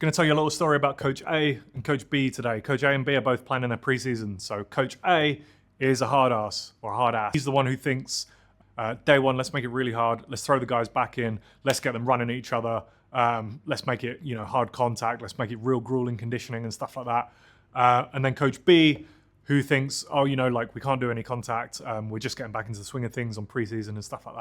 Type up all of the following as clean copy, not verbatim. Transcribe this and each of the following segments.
Going to tell you a little story about Coach A and Coach B today. Coach A and B are both planning their preseason. So Coach A is a hard ass or a hard ass. He's the one who thinks, day one, let's make it really hard. Let's throw the guys back in. Let's get them running at each other. Let's make it, hard contact. Let's make it real grueling conditioning and stuff like that. And then Coach B, who thinks, we can't do any contact. We're just getting back into the swing of things on preseason and stuff like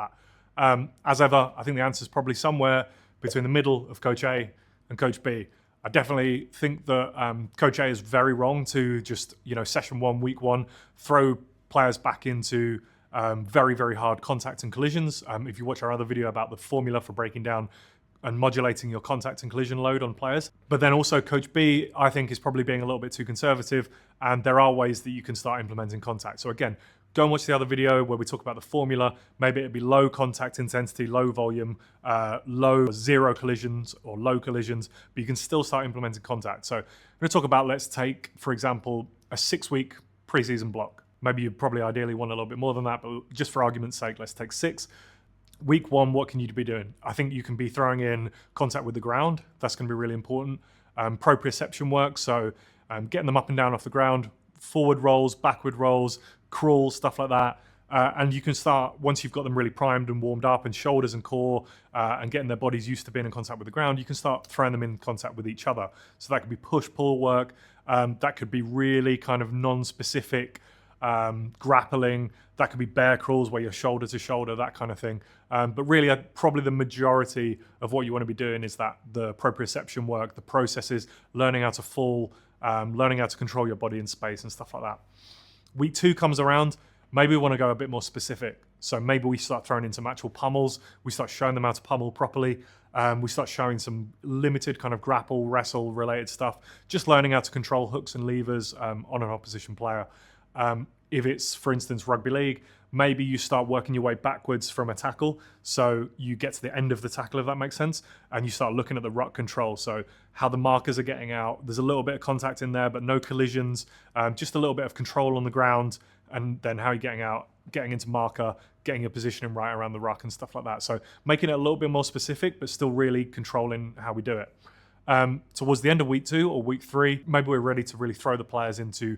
that. As ever, I think the answer is probably somewhere between the middle of Coach A and Coach B. I definitely think that Coach A is very wrong to just, session one, week one, throw players back into very, very hard contact and collisions. If you watch our other video about the formula for breaking down and modulating your contact and collision load on players. But then also Coach B, I think, is probably being a little bit too conservative, and there are ways that you can start implementing contact. So again, go and watch the other video where we talk about the formula. Maybe it'd be low contact intensity, low volume, low zero collisions or low collisions, but you can still start implementing contact. So I'm going to talk about, let's take, for example, a 6-week preseason block. Maybe you probably ideally want a little bit more than that, but just for argument's sake, let's take 6. Week one, what can you be doing? I think you can be throwing in contact with the ground. That's going to be really important. Proprioception work, so getting them up and down off the ground, forward rolls, backward rolls, crawls, stuff like that. And you can start, once you've got them really primed and warmed up and shoulders and core and getting their bodies used to being in contact with the ground, you can start throwing them in contact with each other. So that could be push-pull work. That could be really kind of non-specific grappling. That could be bear crawls where you're shoulder to shoulder, that kind of thing. But really, probably the majority of what you want to be doing is that the proprioception work, the processes, learning how to fall, learning how to control your body in space and stuff like that. Week 2 comes around, maybe we want to go a bit more specific. So maybe we start throwing in some actual pummels. We start showing them how to pummel properly. We start showing some limited kind of grapple, wrestle related stuff. Just learning how to control hooks and levers on an opposition player. If it's, for instance, rugby league, maybe you start working your way backwards from a tackle. So you get to the end of the tackle, if that makes sense, and you start looking at the ruck control. So how the markers are getting out. There's a little bit of contact in there, but no collisions, just a little bit of control on the ground, and then how you're getting out, getting into marker, getting your positioning right around the ruck and stuff like that. So making it a little bit more specific, but still really controlling how we do it. Towards the end of week 2 or week 3, maybe we're ready to really throw the players into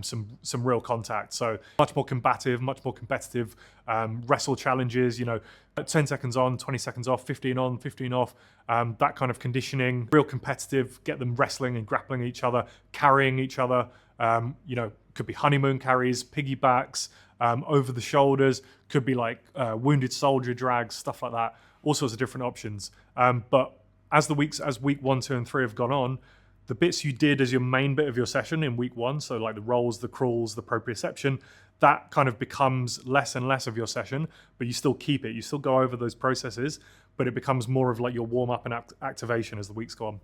some real contact. So much more combative, much more competitive wrestle challenges, 10 seconds on, 20 seconds off, 15 on, 15 off, that kind of conditioning, real competitive, get them wrestling and grappling each other, carrying each other, could be honeymoon carries, piggybacks, over the shoulders, could be like wounded soldier drags, stuff like that, all sorts of different options. But as week 1, 2, and 3 have gone on, the bits you did as your main bit of your session in week 1, so like the rolls, the crawls, the proprioception, that kind of becomes less and less of your session, but you still keep it. You still go over those processes, but it becomes more of like your warm up and activation as the weeks go on.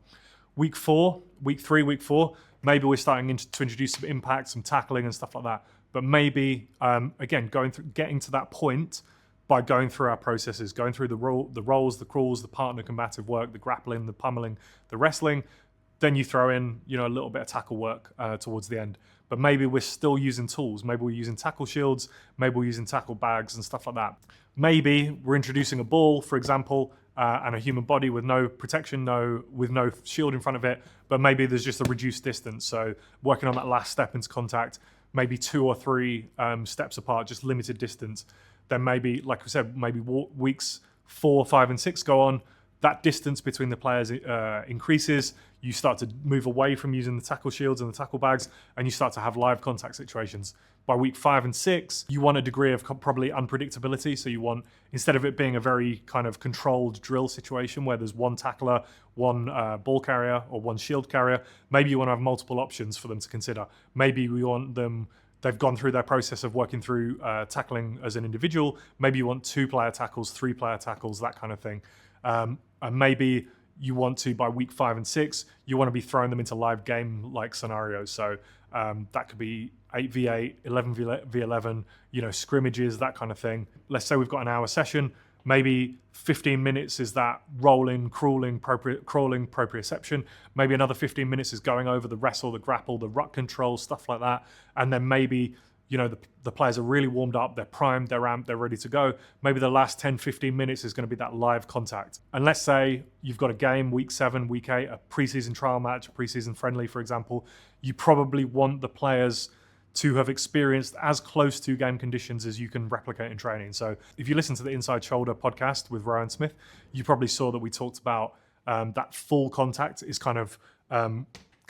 Week 4, week 3, week 4, maybe we're starting to introduce some impact, some tackling and stuff like that. But maybe, again, getting to that point by going through our processes, going through the rolls, the crawls, the partner combative work, the grappling, the pummeling, the wrestling. Then you throw in, a little bit of tackle work towards the end. But maybe we're still using tools. Maybe we're using tackle shields. Maybe we're using tackle bags and stuff like that. Maybe we're introducing a ball, for example, and a human body with no protection, with no shield in front of it. But maybe there's just a reduced distance. So working on that last step into contact, maybe 2 or 3 steps apart, just limited distance. Then maybe, like I said, maybe weeks 4, 5, and 6 go on. That distance between the players increases. You start to move away from using the tackle shields and the tackle bags, and you start to have live contact situations. By week 5 and 6, you want a degree of probably unpredictability. So you want, instead of it being a very kind of controlled drill situation where there's one tackler, one ball carrier, or one shield carrier, maybe you want to have multiple options for them to consider. Maybe we want them, they've gone through their process of working through tackling as an individual. Maybe you want 2-player tackles, 3-player tackles, that kind of thing. And maybe you want to, by week 5 and 6, you want to be throwing them into live game-like scenarios. So that could be 8v8, 11v11, scrimmages, that kind of thing. Let's say we've got an hour session. Maybe 15 minutes is that rolling, crawling, proprioception. Maybe another 15 minutes is going over the wrestle, the grapple, the ruck control, stuff like that. And then maybe the players are really warmed up, they're primed, they're amped, they're ready to go. Maybe the last 10, 15 minutes is going to be that live contact. And let's say you've got a game, week 7, week 8, a preseason trial match, a preseason friendly, for example. You probably want the players to have experienced as close to game conditions as you can replicate in training. So if you listen to the Inside Shoulder podcast with Rowan Smith, you probably saw that we talked about that full contact is kind of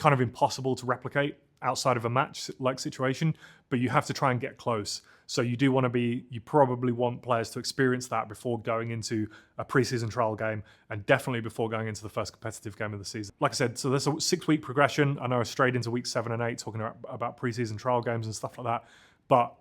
impossible to replicate outside of a match-like situation, but you have to try and get close. So you probably want players to experience that before going into a preseason trial game, and definitely before going into the first competitive game of the season. Like I said, so there's a 6-week progression. I know I strayed into week 7 and 8 talking about preseason trial games and stuff like that. But,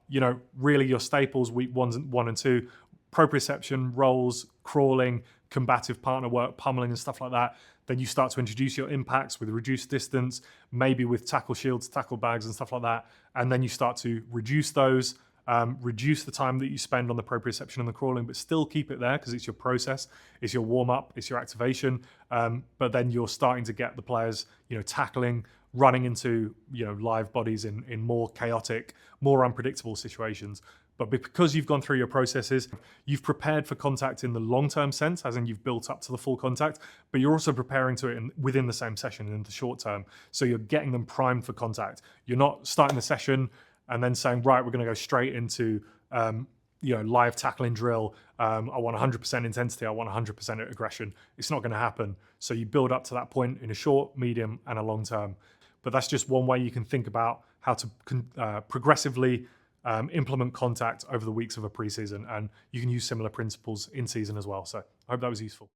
really your staples, week 1 and 2, proprioception, rolls, crawling, combative partner work, pummeling and stuff like that. Then you start to introduce your impacts with reduced distance, maybe with tackle shields, tackle bags and stuff like that. And then you start to reduce those, reduce the time that you spend on the proprioception and the crawling, but still keep it there because it's your process, it's your warm-up, it's your activation. But then you're starting to get the players, tackling, running into, live bodies in more chaotic, more unpredictable situations. But because you've gone through your processes, you've prepared for contact in the long-term sense, as in you've built up to the full contact, but you're also preparing to it within the same session in the short term. So you're getting them primed for contact. You're not starting the session and then saying, right, we're going to go straight into live tackling drill. I want 100% intensity. I want 100% aggression. It's not going to happen. So you build up to that point in a short, medium, and a long term. But that's just one way you can think about how to progressively implement contact over the weeks of a preseason, and you can use similar principles in season as well. So I hope that was useful.